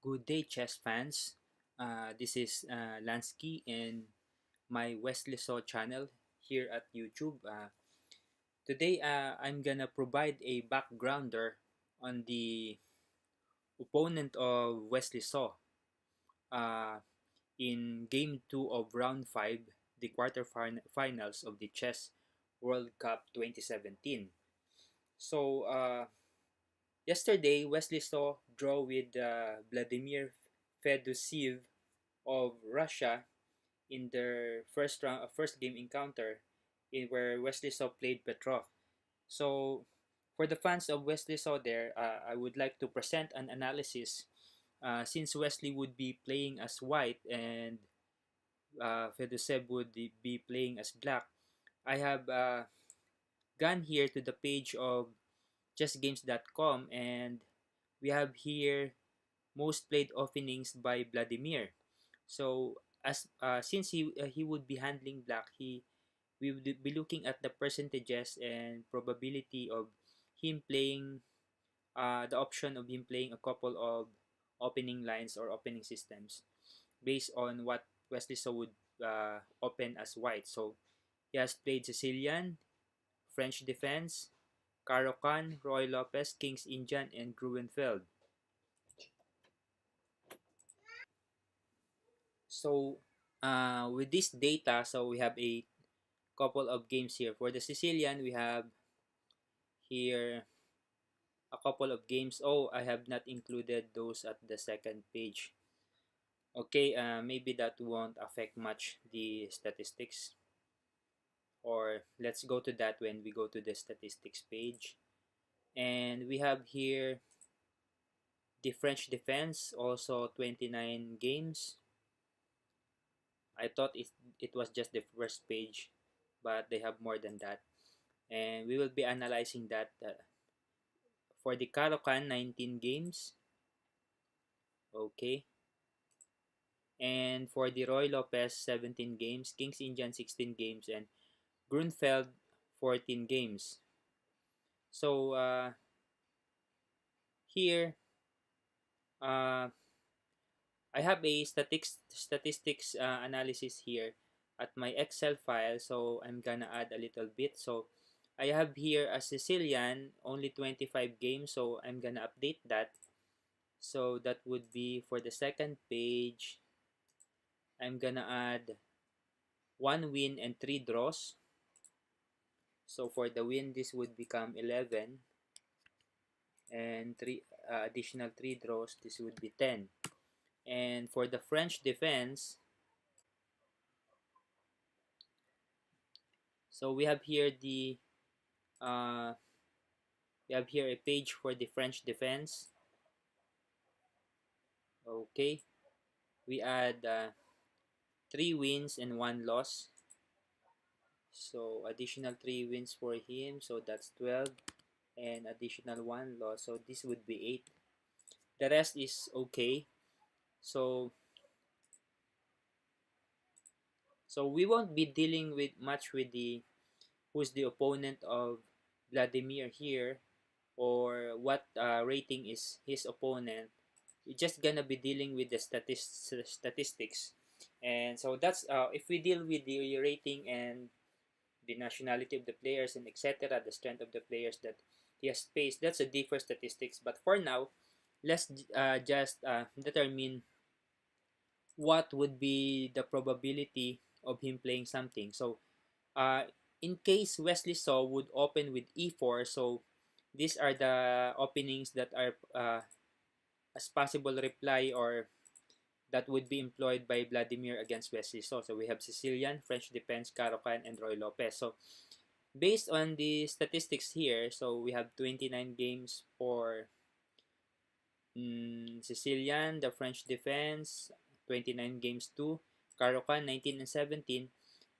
Good day, chess fans. This is Lansky and my Wesley So channel here at YouTube. Today, I'm gonna provide a backgrounder on the opponent of Wesley So uh, in Game 2 of Round 5, the quarterfinals of the Chess World Cup 2017. So, yesterday, Wesley So draw with Vladimir Fedoseev of Russia in their first game encounter, in where Wesley So played Petrov. So, for the fans of Wesley So there, I would like to present an analysis. Since Wesley would be playing as white and Fedosev would be playing as black, I have gone here to the page of chessgames.com, and we have here most played openings by Vladimir. So as since he would be handling black, we would be looking at the percentages and probability of him playing the option of him playing a couple of opening lines or opening systems based on what Wesley So would open as white. So he has played Sicilian, French defense, Caro-Kann, Roy Lopez, King's Indian, and Gruenfeld. So with this data, so we have a couple of games here. For the Sicilian, we have here a couple of games. Oh, I have not included those at the second page. Okay, maybe that won't affect much the statistics. Or let's go to that when we go to the statistics page. And we have here the French defense, also 29 games. I thought it was just the first page, but they have more than that. And we will be analyzing that for the Caro-Kann, 19 games. Okay. And for the Roy Lopez, 17 games. King's Indian, 16 games. And Grunfeld, 14 games. So here, uh, I have a statistics analysis here at my Excel file. So I'm gonna add a little bit. So I have here a Sicilian, only 25 games. So I'm gonna update that. So that would be for the second page. I'm gonna add 1 win and 3 draws. So for the win, this would become 11, and three additional 3 draws, this would be 10. And for the French defense, so uh, we have here a page for the French defense. Okay, we add 3 wins and 1 loss. So additional 3 wins for him, so that's 12, and additional 1 loss, so this would be 8. The rest is okay. So we won't be dealing with much with the who's the opponent of Vladimir here, or what rating is his opponent. We're just gonna be dealing with the statistics. And so that's if we deal with the rating and the nationality of the players and etc., the strength of the players that he has faced, that's a different statistics. But for now, let's just determine what would be the probability of him playing something. So in case Wesley So would open with e4, so these are the openings that are as possible reply, or that would be employed by Vladimir against Wesley So. So we have Sicilian, French defense, Caro-Kann, and Roy Lopez. So based on the statistics here, so we have 29 games for Sicilian, the French defense, 29 games too. Caro-Kann, 19 and 17.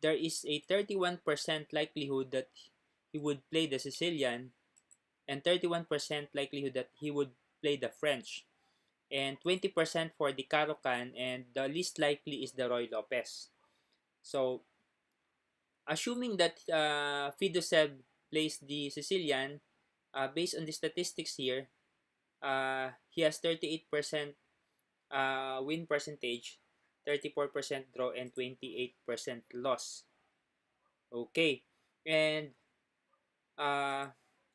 There is a 31% likelihood that he would play the Sicilian, and 31% likelihood that he would play the French, and 20% for the Caro-Kann, and the least likely is the Roy Lopez. So, assuming that Fedoseev plays the Sicilian, based on the statistics here, he has 38% win percentage, 34% draw, and 28% loss. Okay. And uh,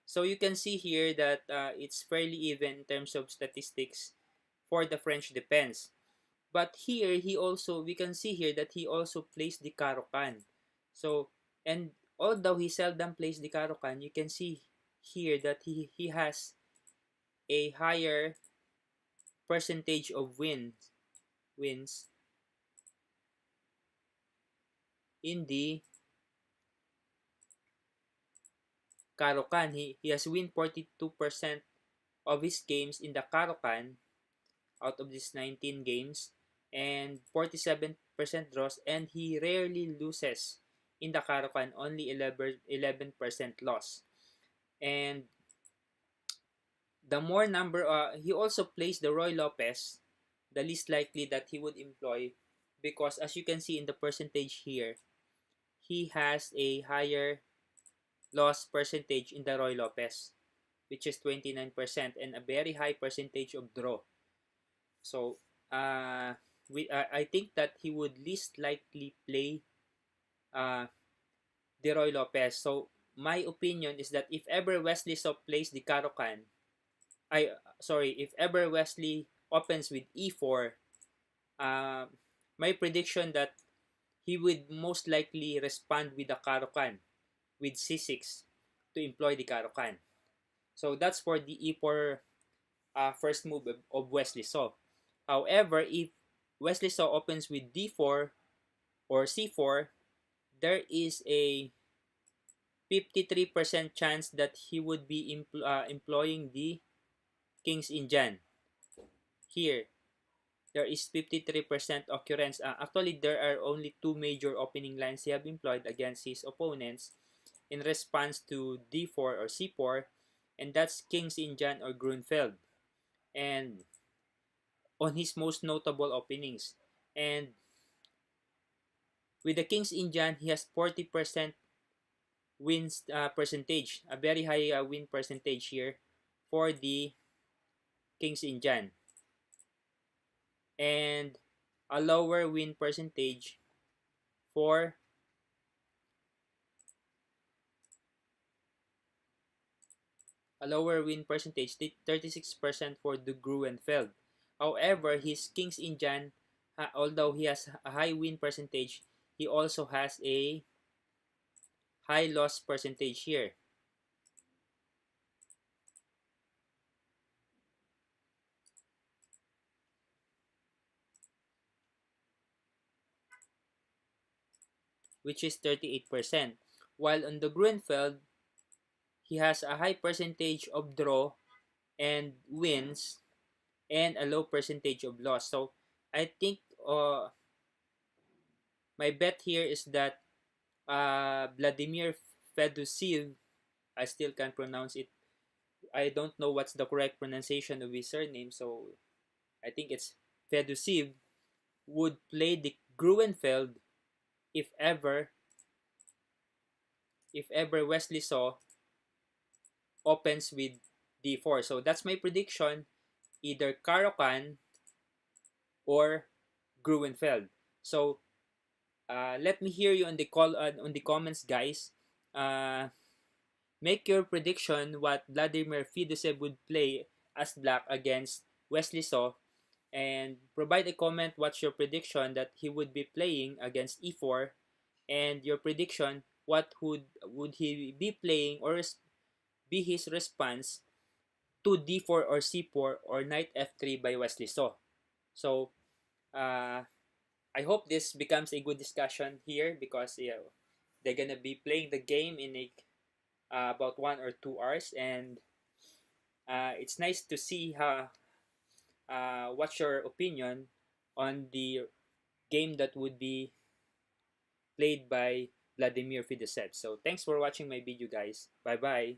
so you can see here that it's fairly even in terms of statistics for the French defense. But here, we can see here that he also plays the Caro-Kann. So, and although he seldom plays the Caro-Kann, you can see here that he has a higher percentage of wins in the Caro-Kann. He has win 42% of his games in the Caro-Kann out of these 19 games, and 47% draws, and he rarely loses in the Caro-Kann, only 11% loss. And the more number, he also plays the Roy Lopez, the least likely that he would employ, because as you can see in the percentage here, he has a higher loss percentage in the Roy Lopez, which is 29%, and a very high percentage of draw. So, I think that he would least likely play uh, the Roy Lopez. So, my opinion is that if ever Wesley So plays the Caro-Kann, if ever Wesley opens with e4, uh, my prediction that he would most likely respond with the Caro-Kann with c6 to employ the Caro-Kann. So that's for the e4 first move of Wesley So. However, if Wesley So opens with d4 or c4, there is a 53% chance that he would be employing the King's Indian. Here, there is 53% occurrence. Actually, there are only two major opening lines he have employed against his opponents in response to d4 or c4, and that's King's Indian or Grunfeld, and on his most notable openings. And with the King's Indian, he has 40% wins percentage, a very high win percentage here for the King's Indian, and a lower win percentage for a lower win percentage, 36% for the Gruenfeld. However, his King's Indian, although he has a high win percentage, he also has a high loss percentage here, which is 38%. While on the Gruenfeld, he has a high percentage of draw and wins and a low percentage of loss. So I think my bet here is that Vladimir Fedoseev, I still can't pronounce it. I don't know what's the correct pronunciation of his surname, so I think it's Fedoseev, would play the Gruenfeld if ever Wesley So opens with d4. So that's my prediction, either Caro-Kann or Gruenfeld. So let me hear you on the comments, guys. Make your prediction what Vladimir Fedoseev would play as black against Wesley So, and provide a comment what's your prediction that he would be playing against e4, and your prediction what would he be playing or be his response to d4 or c4 or knight f3 by Wesley So. So uh, I hope this becomes a good discussion here, because they're gonna be playing the game in about 1 or 2 hours, and it's nice to see how what's your opinion on the game that would be played by Vladimir Fedoseev. So thanks for watching my video, guys. Bye bye.